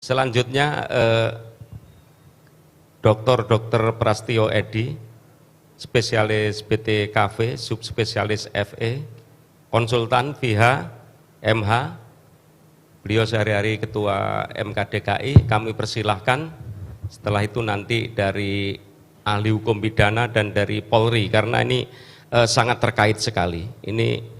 Selanjutnya Dr. Prastio Edi, spesialis BTKV, subspesialis FE, konsultan VH, MH. Beliau sehari-hari ketua MKDKI, kami persilahkan. Setelah itu nanti dari ahli hukum pidana dan dari Polri, karena ini sangat terkait sekali. Ini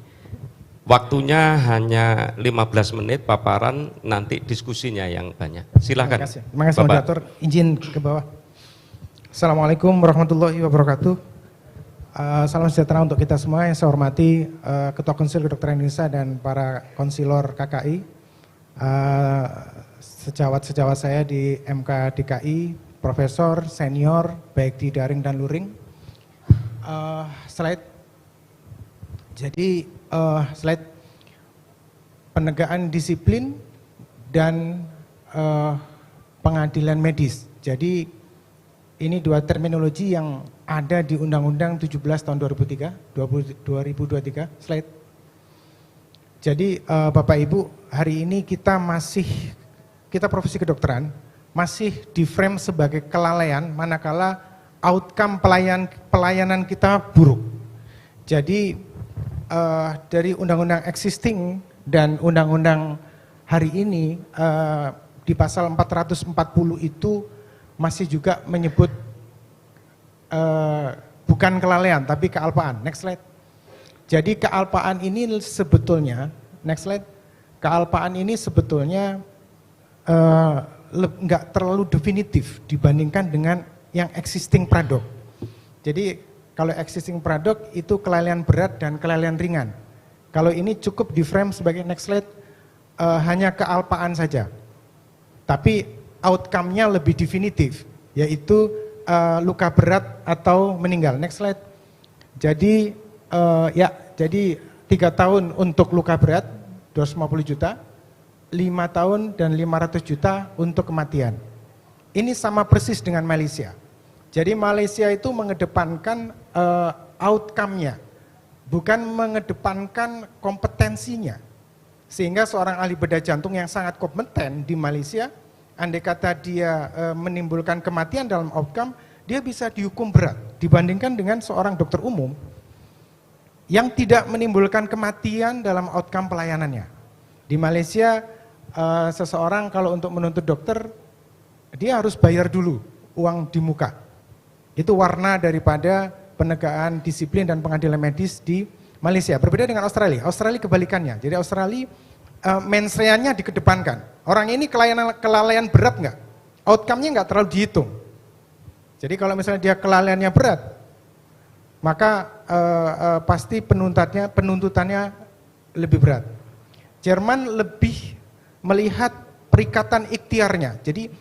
waktunya hanya 15 menit paparan, nanti diskusinya yang banyak. Silakan. Terima kasih moderator. Izin ke bawah. Assalamualaikum warahmatullahi wabarakatuh. Salam sejahtera untuk kita semua. Yang saya hormati Ketua Konsil Kedokteran Indonesia dan para konsilor KKI, sejawat-sejawat saya di MKDKI, profesor, senior, baik di daring dan luring. Slide penegakan disiplin dan pengadilan medis. Jadi ini dua terminologi yang ada di Undang-Undang 17 tahun 2023. Slide. Jadi Bapak Ibu, hari ini kita profesi kedokteran masih di frame sebagai kelalaian manakala outcome pelayanan kita buruk. Jadi dari undang-undang existing dan undang-undang hari ini di pasal 440 itu masih juga menyebut bukan kelalaian tapi kealpaan. Next slide. Jadi kealpaan ini sebetulnya, next slide. Kealpaan ini sebetulnya enggak terlalu definitif dibandingkan dengan yang existing pradok. Jadi kalau existing pradok itu kelalaian berat dan kelalaian ringan. Kalau ini cukup di frame sebagai next slide hanya kealpaan saja. Tapi outcome-nya lebih definitif, yaitu luka berat atau meninggal. Next slide. Jadi jadi 3 tahun untuk luka berat 250 juta, 5 tahun dan 500 juta untuk kematian. Ini sama persis dengan Malaysia. Jadi Malaysia itu mengedepankan outcome-nya, bukan mengedepankan kompetensinya. Sehingga seorang ahli bedah jantung yang sangat kompeten di Malaysia, andai kata dia menimbulkan kematian dalam outcome, dia bisa dihukum berat dibandingkan dengan seorang dokter umum yang tidak menimbulkan kematian dalam outcome pelayanannya. Di Malaysia, seseorang kalau untuk menuntut dokter, dia harus bayar dulu uang di muka. Itu warna daripada penegakan disiplin dan pengadilan medis di Malaysia. Berbeda dengan Australia. Australia kebalikannya. Jadi Australia mens rea-nya dikedepankan. Orang ini kelalaian berat enggak? Outcome-nya enggak terlalu dihitung. Jadi kalau misalnya dia kelalaiannya berat, maka pasti penuntutannya lebih berat. Jerman lebih melihat perikatan ikhtiarnya. Jadi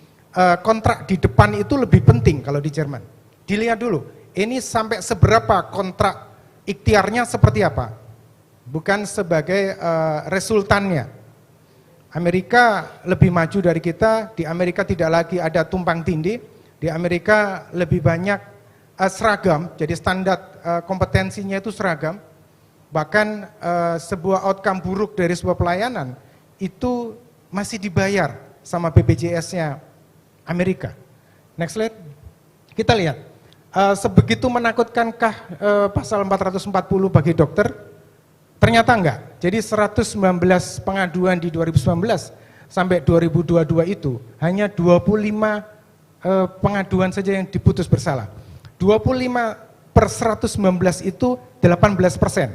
kontrak di depan itu lebih penting kalau di Jerman. Dilihat dulu, ini sampai seberapa kontrak ikhtiarnya seperti apa, bukan sebagai resultannya. Amerika lebih maju dari kita, di Amerika tidak lagi ada tumpang tindih, di Amerika lebih banyak seragam, jadi standar kompetensinya itu seragam, bahkan sebuah outcome buruk dari sebuah pelayanan, itu masih dibayar sama BPJS-nya Amerika. Next slide, kita lihat. Sebegitu menakutkankah pasal 440 bagi dokter? Ternyata enggak. Jadi 119 pengaduan di 2019 sampai 2022 itu hanya 25 pengaduan saja yang diputus bersalah. 25/119 itu 18%.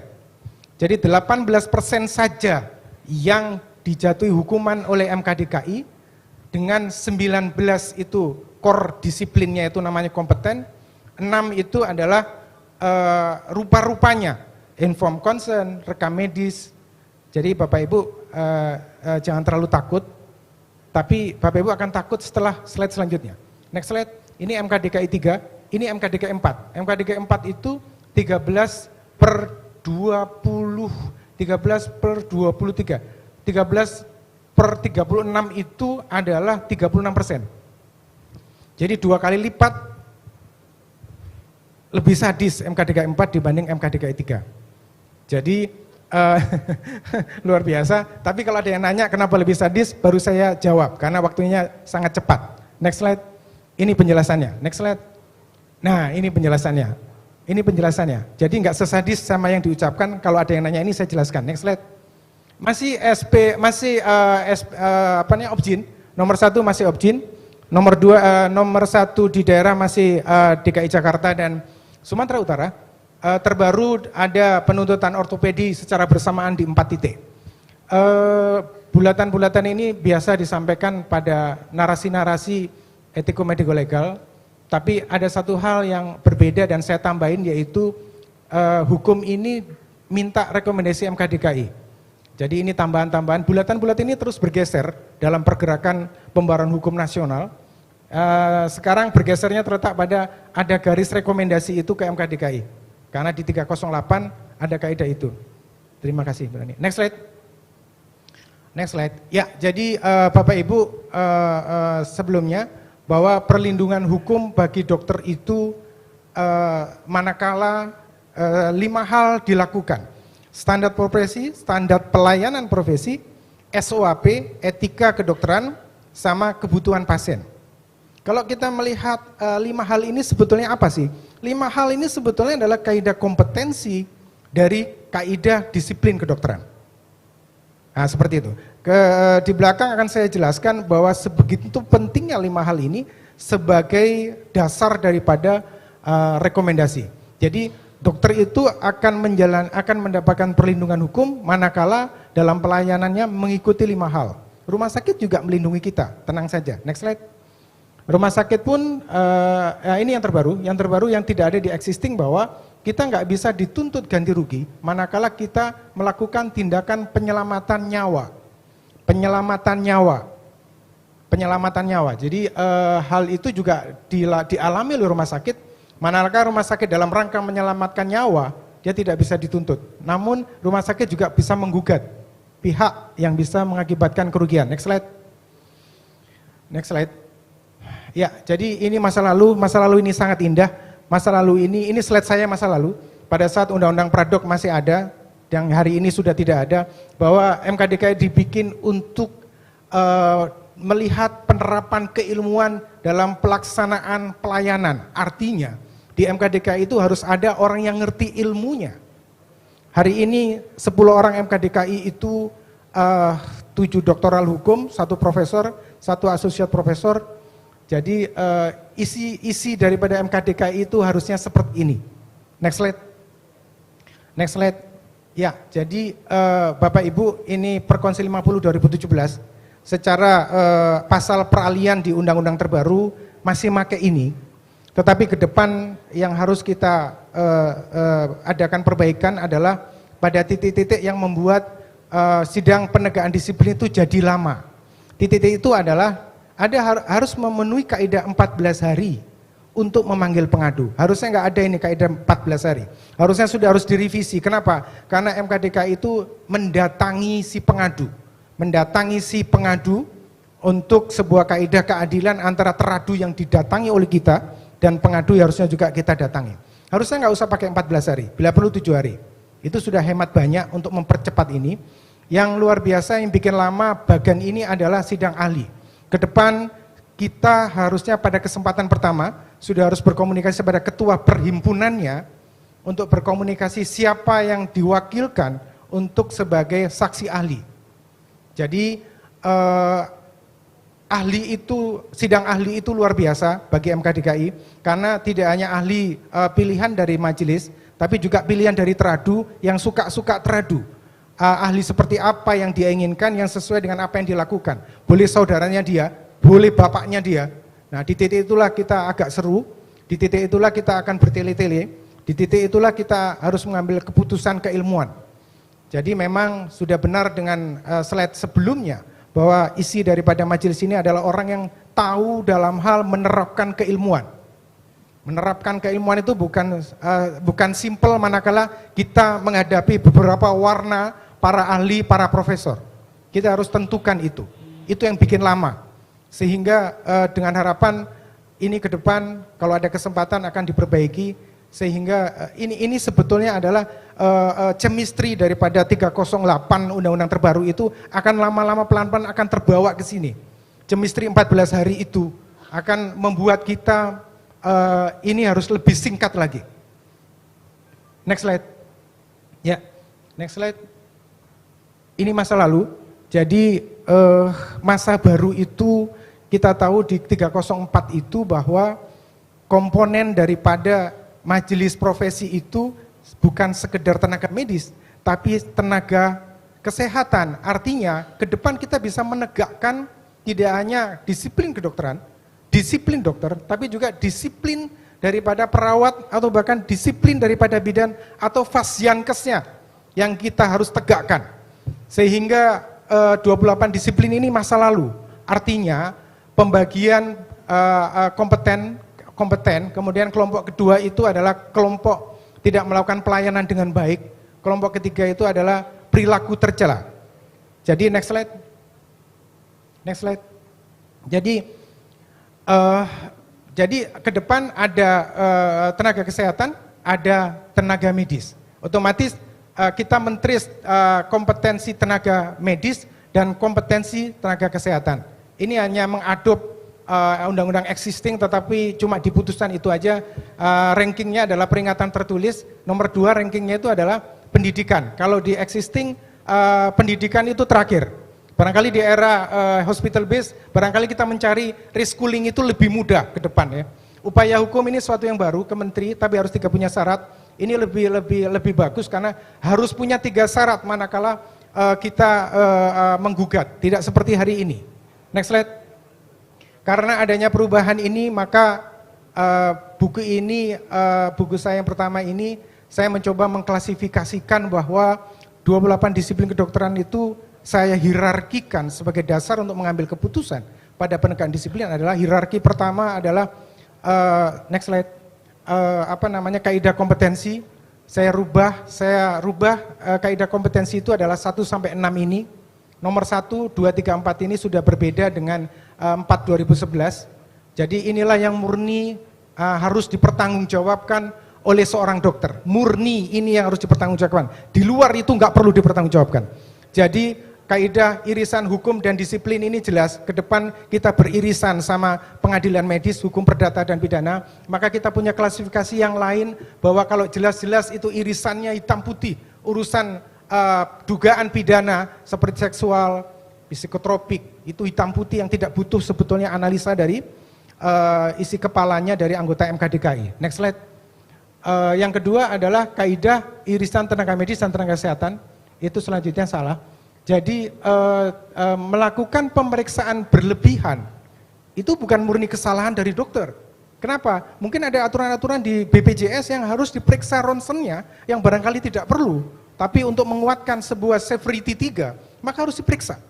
Jadi 18% saja yang dijatuhi hukuman oleh MKDKI, dengan 19 itu core disiplinnya itu namanya kompeten, 6 itu adalah rupa-rupanya, informed consent, rekam medis. Jadi Bapak Ibu jangan terlalu takut, tapi Bapak Ibu akan takut setelah slide selanjutnya. Next slide, ini MKDKI 3, ini MKDKI 4. MKDKI 4 itu 13/23, 13/36 itu adalah 36%. Jadi 2 kali lipat lebih sadis MKDKI 4 dibanding MKDKI 3. Jadi Eh, luar biasa. Tapi kalau ada yang nanya kenapa lebih sadis, baru saya jawab karena waktunya sangat cepat. Next slide. Ini penjelasannya. Next slide. Nah, ini penjelasannya. Ini penjelasannya. Jadi nggak sesadis sama yang diucapkan. Kalau ada yang nanya ini saya jelaskan. Next slide. Masih Opjin. Nomor 1 masih Opjin. Nomor 2, nomor 1 di daerah masih DKI Jakarta dan Sumatera Utara. Terbaru ada penuntutan ortopedi secara bersamaan di 4 titik. Bulatan-bulatan ini biasa disampaikan pada narasi-narasi etiko-mediko-legal, tapi ada satu hal yang berbeda dan saya tambahin yaitu hukum ini minta rekomendasi MKDKI. Jadi ini tambahan-tambahan, bulatan-bulatan ini terus bergeser dalam pergerakan pembaruan hukum nasional. Sekarang bergesernya terletak pada ada garis rekomendasi itu ke MKDKI. Karena di 308 ada kaidah itu. Terima kasih. Next slide. Next slide. Ya, jadi Bapak Ibu sebelumnya bahwa perlindungan hukum bagi dokter itu manakala 5 hal dilakukan. Standar profesi, standar pelayanan profesi, SOAP, etika kedokteran, sama kebutuhan pasien. Kalau kita melihat 5 hal ini sebetulnya apa sih? 5 hal ini sebetulnya adalah kaidah kompetensi dari kaidah disiplin kedokteran. Nah, seperti itu. Di belakang akan saya jelaskan bahwa sebegitu pentingnya 5 hal ini sebagai dasar daripada rekomendasi. Jadi dokter itu akan mendapatkan perlindungan hukum manakala dalam pelayanannya mengikuti 5 hal. Rumah sakit juga melindungi kita, tenang saja. Next slide. Rumah sakit pun, ini yang terbaru yang tidak ada di existing bahwa kita nggak bisa dituntut ganti rugi manakala kita melakukan tindakan penyelamatan nyawa. Jadi hal itu juga dialami oleh rumah sakit. Manakala rumah sakit dalam rangka menyelamatkan nyawa, dia tidak bisa dituntut. Namun rumah sakit juga bisa menggugat pihak yang bisa mengakibatkan kerugian. Next slide. Next slide. Ya, jadi ini masa lalu ini sangat indah. Masa lalu ini slide saya masa lalu. Pada saat Undang-Undang Pradok masih ada, yang hari ini sudah tidak ada, bahwa MKDKI dibikin untuk melihat penerapan keilmuan dalam pelaksanaan pelayanan. Artinya, di MKDKI itu harus ada orang yang ngerti ilmunya. Hari ini 10 orang MKDKI itu 7 doktoral hukum, 1 profesor, 1 asosiat profesor. Jadi isi daripada MKDKI itu harusnya seperti ini. Next slide. Next slide. Ya, jadi Bapak Ibu ini Perkonsil 50 2017 secara pasal peralihan di undang-undang terbaru masih pakai ini. Tetapi ke depan yang harus kita adakan perbaikan adalah pada titik-titik yang membuat sidang penegakan disiplin itu jadi lama. Titik-titik itu adalah harus memenuhi kaidah 14 hari untuk memanggil pengadu. Harusnya nggak ada ini kaidah 14 hari. Harusnya sudah harus direvisi. Kenapa? Karena MKDKI itu mendatangi si pengadu untuk sebuah kaidah keadilan antara teradu yang didatangi oleh kita dan pengadu harusnya juga kita datangi. Harusnya nggak usah pakai 14 hari, bila perlu 7 hari. Itu sudah hemat banyak untuk mempercepat ini. Yang luar biasa yang bikin lama bagian ini adalah sidang ahli. Ke depan kita harusnya pada kesempatan pertama sudah harus berkomunikasi pada ketua perhimpunannya untuk berkomunikasi siapa yang diwakilkan untuk sebagai saksi ahli. Jadi sidang ahli itu luar biasa bagi MKDKI karena tidak hanya ahli pilihan dari majelis, tapi juga pilihan dari teradu yang suka-suka teradu. Ahli seperti apa yang dia inginkan yang sesuai dengan apa yang dilakukan. Boleh saudaranya dia, boleh bapaknya dia. Nah, di titik itulah kita agak seru, di titik itulah kita akan bertele-tele, di titik itulah kita harus mengambil keputusan keilmuan. Jadi memang sudah benar dengan slide sebelumnya bahwa isi daripada majelis ini adalah orang yang tahu dalam hal menerapkan keilmuan. Menerapkan keilmuan itu bukan simpel manakala kita menghadapi beberapa warna para ahli, para profesor. Kita harus tentukan itu. Itu yang bikin lama. Sehingga dengan harapan ini ke depan kalau ada kesempatan akan diperbaiki Sehingga ini sebetulnya adalah chemistry daripada 308 undang-undang terbaru itu akan lama-lama pelan-pelan akan terbawa ke sini. Chemistry 14 hari itu akan membuat kita ini harus lebih singkat lagi. Next slide. Ya, next slide. Ini masa lalu. Jadi masa baru itu kita tahu di 304 itu bahwa komponen daripada majelis profesi itu bukan sekedar tenaga medis, tapi tenaga kesehatan. Artinya ke depan kita bisa menegakkan tidak hanya disiplin kedokteran, disiplin dokter, tapi juga disiplin daripada perawat atau bahkan disiplin daripada bidan atau fasyankesnya yang kita harus tegakkan. Sehingga 28 disiplin ini masa lalu. Artinya pembagian kompeten, kemudian kelompok kedua itu adalah kelompok tidak melakukan pelayanan dengan baik, kelompok ketiga itu adalah perilaku tercela. Jadi next slide. Next slide. Jadi ke depan ada tenaga kesehatan, ada tenaga medis. Otomatis kita mentris kompetensi tenaga medis dan kompetensi tenaga kesehatan. Ini hanya mengadop undang-undang existing, tetapi cuma diputuskan itu aja. Rankingnya adalah peringatan tertulis. Nomor 2 rankingnya itu adalah pendidikan. Kalau di existing pendidikan itu terakhir. Barangkali di era hospital base, barangkali kita mencari reschooling itu lebih mudah ke depan ya. Upaya hukum ini suatu yang baru ke menteri, tapi harus punya syarat. Ini lebih bagus karena harus punya 3 syarat manakala kita menggugat. Tidak seperti hari ini. Next slide. Karena adanya perubahan ini, maka buku ini, buku saya yang pertama ini, saya mencoba mengklasifikasikan bahwa 28 disiplin kedokteran itu saya hierarkikan sebagai dasar untuk mengambil keputusan pada penegakan disiplin. Adalah hierarki pertama adalah next slide, kaidah kompetensi. Saya rubah kaidah kompetensi itu adalah 1 sampai 6 ini. Nomor 1, 2, 3, 4 ini sudah berbeda dengan 4 2011. Jadi inilah yang murni harus dipertanggungjawabkan oleh seorang dokter. Murni ini yang harus dipertanggungjawabkan. Di luar itu nggak perlu dipertanggungjawabkan. Jadi kaidah irisan hukum dan disiplin ini jelas. Ke depan kita beririsan sama pengadilan medis, hukum perdata dan pidana. Maka kita punya klasifikasi yang lain bahwa kalau jelas-jelas itu irisannya hitam putih, urusan dugaan pidana seperti seksual, psikotropik, itu hitam putih yang tidak butuh sebetulnya analisa dari isi kepalanya dari anggota MKDKI. Next slide. Yang kedua adalah kaidah irisan tenaga medis dan tenaga kesehatan. Itu selanjutnya salah. Jadi melakukan pemeriksaan berlebihan itu bukan murni kesalahan dari dokter. Kenapa? Mungkin ada aturan-aturan di BPJS yang harus diperiksa ronsennya yang barangkali tidak perlu. Tapi untuk menguatkan sebuah severity 3, maka harus diperiksa.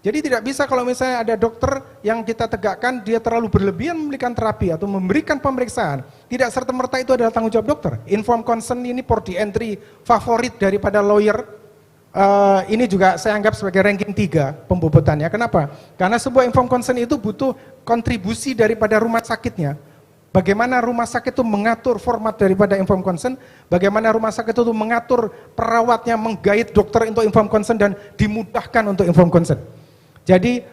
Jadi tidak bisa kalau misalnya ada dokter yang kita tegakkan, dia terlalu berlebihan memberikan terapi atau memberikan pemeriksaan. Tidak serta-merta itu adalah tanggung jawab dokter. Informed consent ini port di entry favorit daripada lawyer. Ini juga saya anggap sebagai ranking 3 pembobotannya. Kenapa? Karena sebuah informed consent itu butuh kontribusi daripada rumah sakitnya. Bagaimana rumah sakit itu mengatur format daripada informed consent, bagaimana rumah sakit itu mengatur perawatnya, menggait dokter untuk informed consent dan dimudahkan untuk informed consent. Jadi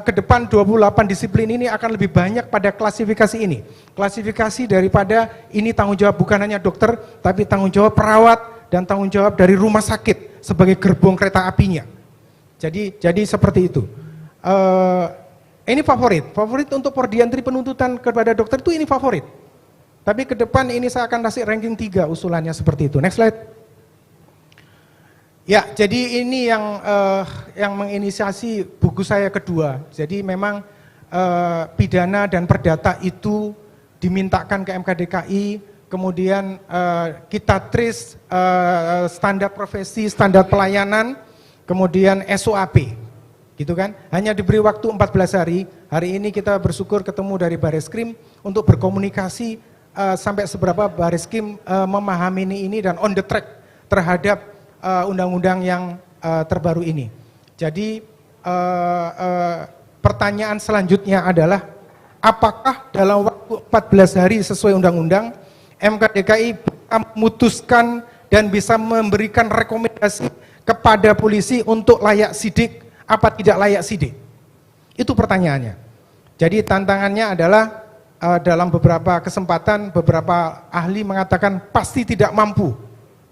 ke depan 28 disiplin ini akan lebih banyak pada klasifikasi ini. Klasifikasi daripada ini tanggung jawab bukan hanya dokter, tapi tanggung jawab perawat dan tanggung jawab dari rumah sakit sebagai gerbong kereta apinya. Jadi seperti itu. Ini favorit untuk pordiantri penuntutan kepada dokter itu ini favorit. Tapi ke depan ini saya akan kasih ranking 3 usulannya seperti itu. Next slide. Ya, jadi ini yang menginisiasi buku saya kedua. Jadi memang pidana dan perdata itu dimintakan ke MKDKI, kemudian kita trace standar profesi, standar pelayanan, kemudian SOAP. Gitu kan? Hanya diberi waktu 14 hari. Hari ini kita bersyukur ketemu dari Bareskrim untuk berkomunikasi sampai seberapa Bareskrim memahami ini dan on the track terhadap undang-undang yang terbaru ini. Jadi pertanyaan selanjutnya adalah apakah dalam waktu 14 hari sesuai undang-undang MK DKI bisa memutuskan dan bisa memberikan rekomendasi kepada polisi untuk layak sidik apa tidak layak sidik? Itu pertanyaannya. Jadi tantangannya adalah dalam beberapa kesempatan beberapa ahli mengatakan pasti tidak mampu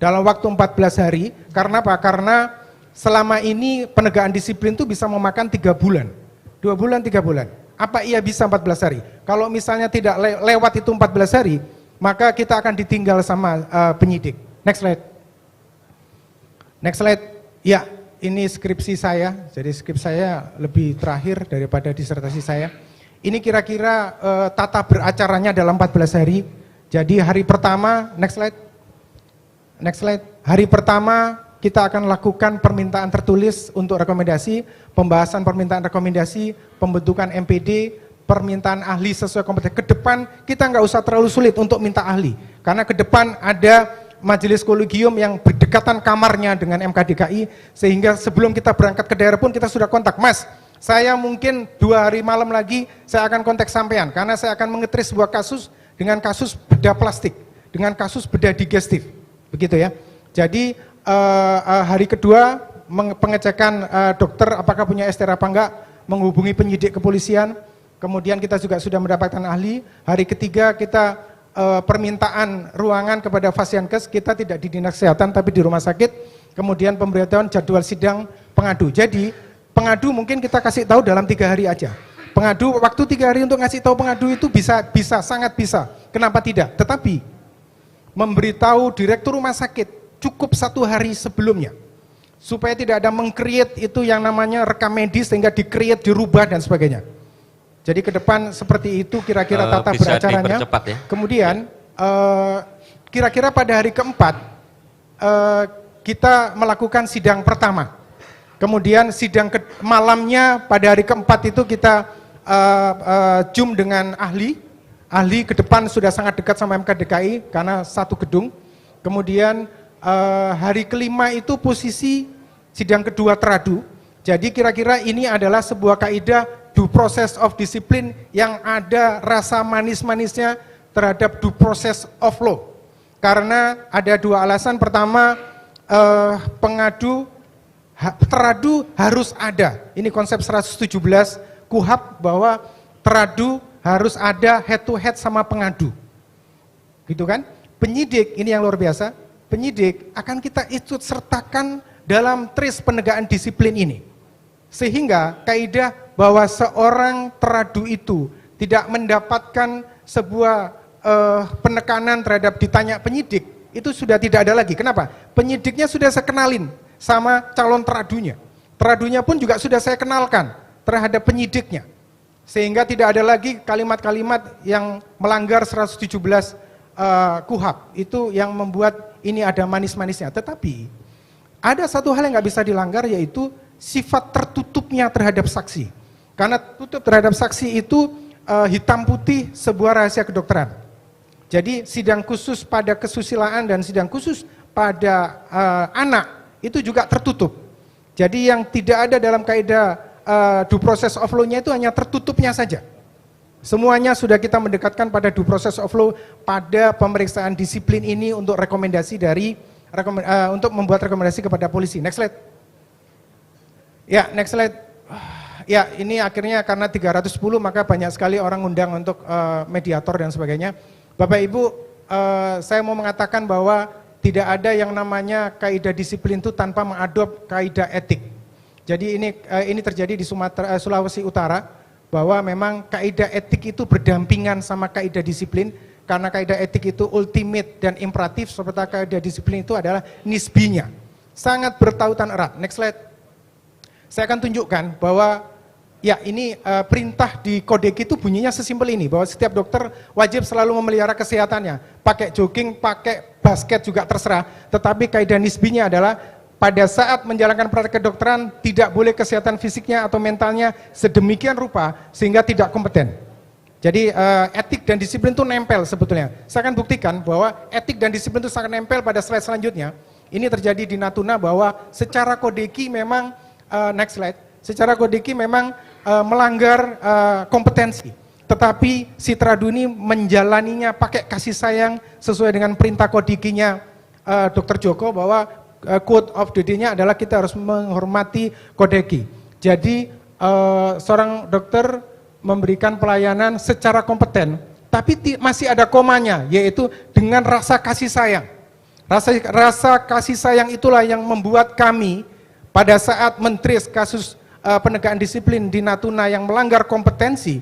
dalam waktu 14 hari. Karena apa? Karena selama ini penegakan disiplin itu bisa memakan 3 bulan, 2 bulan, 3 bulan. Apa ia bisa 14 hari? Kalau misalnya tidak lewat itu 14 hari, maka kita akan ditinggal sama penyidik. Next slide. Next slide. Ya, ini skripsi saya. Jadi skripsi saya lebih terakhir daripada disertasi saya. Ini kira-kira tata beracaranya dalam 14 hari. Jadi hari pertama, next slide. Next slide. Hari pertama kita akan lakukan permintaan tertulis untuk rekomendasi, pembahasan permintaan rekomendasi, pembentukan MPD, permintaan ahli sesuai kompetensi. Ke depan kita nggak usah terlalu sulit untuk minta ahli, karena ke depan ada majelis kolegium yang berdekatan kamarnya dengan MKDKI, sehingga sebelum kita berangkat ke daerah pun kita sudah kontak, Mas, saya mungkin 2 hari malam lagi saya akan kontak sampean, karena saya akan mengetris sebuah kasus dengan kasus bedah plastik, dengan kasus bedah digestif, begitu ya. Jadi hari kedua pengecekan dokter apakah punya STR apa enggak, menghubungi penyidik kepolisian, kemudian kita juga sudah mendapatkan ahli. Hari ketiga kita permintaan ruangan kepada Fasiankes, kita tidak di dinas kesehatan tapi di rumah sakit, kemudian pemberitahuan jadwal sidang pengadu. Jadi pengadu mungkin kita kasih tahu dalam 3 hari aja. Pengadu waktu 3 hari untuk ngasih tahu pengadu itu bisa, sangat bisa. Kenapa tidak? Tetapi memberitahu direktur rumah sakit cukup 1 hari sebelumnya, supaya tidak ada meng-create itu yang namanya rekam medis sehingga di-create, dirubah dan sebagainya. Jadi ke depan seperti itu kira-kira tata beracaranya. Ya? Kemudian kira-kira pada hari keempat kita melakukan sidang pertama. Kemudian sidang malamnya pada hari keempat itu kita zoom dengan ahli. Ahli ke depan sudah sangat dekat sama MKDKI karena satu gedung. Kemudian hari kelima itu posisi sidang kedua teradu. Jadi kira-kira ini adalah sebuah kaidah due process of discipline yang ada rasa manis-manisnya terhadap due process of law. Karena ada 2 alasan. Pertama, teradu harus ada. Ini konsep 117 KUHAP bahwa teradu harus ada head to head sama pengadu. Gitu kan? Penyidik, ini yang luar biasa. Penyidik akan kita ikut sertakan dalam tris penegakan disiplin ini. Sehingga kaidah bahwa seorang teradu itu tidak mendapatkan sebuah penekanan terhadap ditanya penyidik, itu sudah tidak ada lagi. Kenapa? Penyidiknya sudah saya kenalin sama calon teradunya. Teradunya pun juga sudah saya kenalkan terhadap penyidiknya. Sehingga tidak ada lagi kalimat-kalimat yang melanggar 117 KUHAP. Itu yang membuat ini ada manis-manisnya. Tetapi ada satu hal yang nggak bisa dilanggar, yaitu sifat tertutupnya terhadap saksi. Karena tutup terhadap saksi itu hitam putih sebuah rahasia kedokteran. Jadi sidang khusus pada kesusilaan dan sidang khusus pada anak itu juga tertutup. Jadi yang tidak ada dalam kaidah due process of law-nya itu hanya tertutupnya saja. Semuanya sudah kita mendekatkan pada due process of law, pada pemeriksaan disiplin ini untuk rekomendasi untuk membuat rekomendasi kepada polisi. Next slide. Ya, next slide. Ya, ini akhirnya karena 310 maka banyak sekali orang undang untuk mediator dan sebagainya. Bapak Ibu, saya mau mengatakan bahwa tidak ada yang namanya kaidah disiplin itu tanpa mengadop kaidah etik. Jadi ini terjadi di Sulawesi Utara, bahwa memang kaidah etik itu berdampingan sama kaidah disiplin, karena kaidah etik itu ultimate dan imperatif, seperti kaidah disiplin itu adalah nisbinya. Sangat bertautan erat. Next slide. Saya akan tunjukkan bahwa ya ini perintah di kodek itu bunyinya sesimpel ini, bahwa setiap dokter wajib selalu memelihara kesehatannya. Pakai jogging, pakai basket juga terserah, tetapi kaidah nisbinya adalah pada saat menjalankan praktek kedokteran tidak boleh kesehatan fisiknya atau mentalnya sedemikian rupa sehingga tidak kompeten. Jadi etik dan disiplin itu nempel sebetulnya. Saya akan buktikan bahwa etik dan disiplin itu sangat nempel pada slide selanjutnya. Ini terjadi di Natuna bahwa secara kodeki memang next slide. Secara kodeki memang melanggar kompetensi. tetapi si Tradu ini menjalaninya pakai kasih sayang sesuai dengan perintah kodikinya Dr. Joko, bahwa quote of the day-nya adalah kita harus menghormati kodeki. Jadi seorang dokter memberikan pelayanan secara kompeten, tapi masih ada komanya, yaitu dengan rasa kasih sayang. Rasa kasih sayang itulah yang membuat kami pada saat mentris kasus penegakan disiplin di Natuna yang melanggar kompetensi,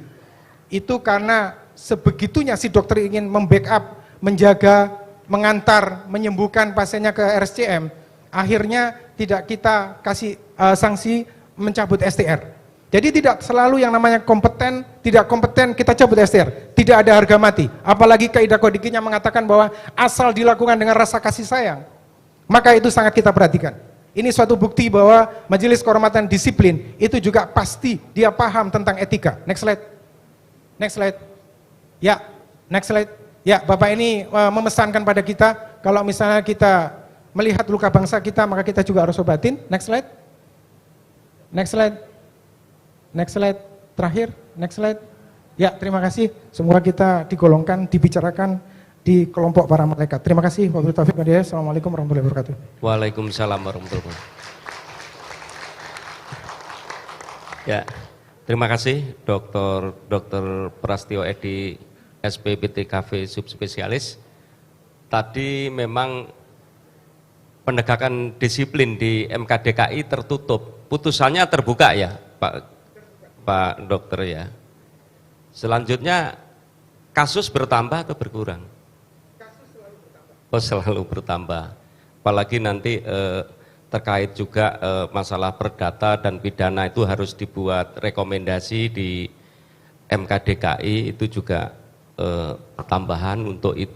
itu karena sebegitunya si dokter ingin membackup, menjaga, mengantar, menyembuhkan pasiennya ke RSCM, akhirnya tidak kita kasih sanksi mencabut STR. Jadi tidak selalu yang namanya kompeten, tidak kompeten kita cabut STR. Tidak ada harga mati. Apalagi kaidah kodikinya mengatakan bahwa asal dilakukan dengan rasa kasih sayang, maka itu sangat kita perhatikan. Ini suatu bukti bahwa Majelis Kehormatan Disiplin itu juga pasti dia paham tentang etika. Next slide. Next slide. Ya, next slide. Ya, Bapak ini memesankan pada kita, kalau misalnya kita melihat luka bangsa kita, maka kita juga harus obatin. Next slide. Next slide. Next slide, terakhir, next slide. Ya, terima kasih. Semoga kita digolongkan, dibicarakan di kelompok para malaikat. Terima kasih. Wabillahi taufiq wal hidayah. Assalamualaikum warahmatullahi wabarakatuh. Waalaikumsalam warahmatullahi wabarakatuh. Ya, terima kasih Dr. Prastio Edi, SPPTKV subspesialis. Tadi memang penegakan disiplin di MKDKI tertutup. Putusannya terbuka ya, Pak Dokter ya. Selanjutnya kasus bertambah atau berkurang? Kasus selalu bertambah. Oh, selalu bertambah. Apalagi nanti terkait juga masalah perdata dan pidana itu harus dibuat rekomendasi di MKDKI, itu juga tambahan untuk itu.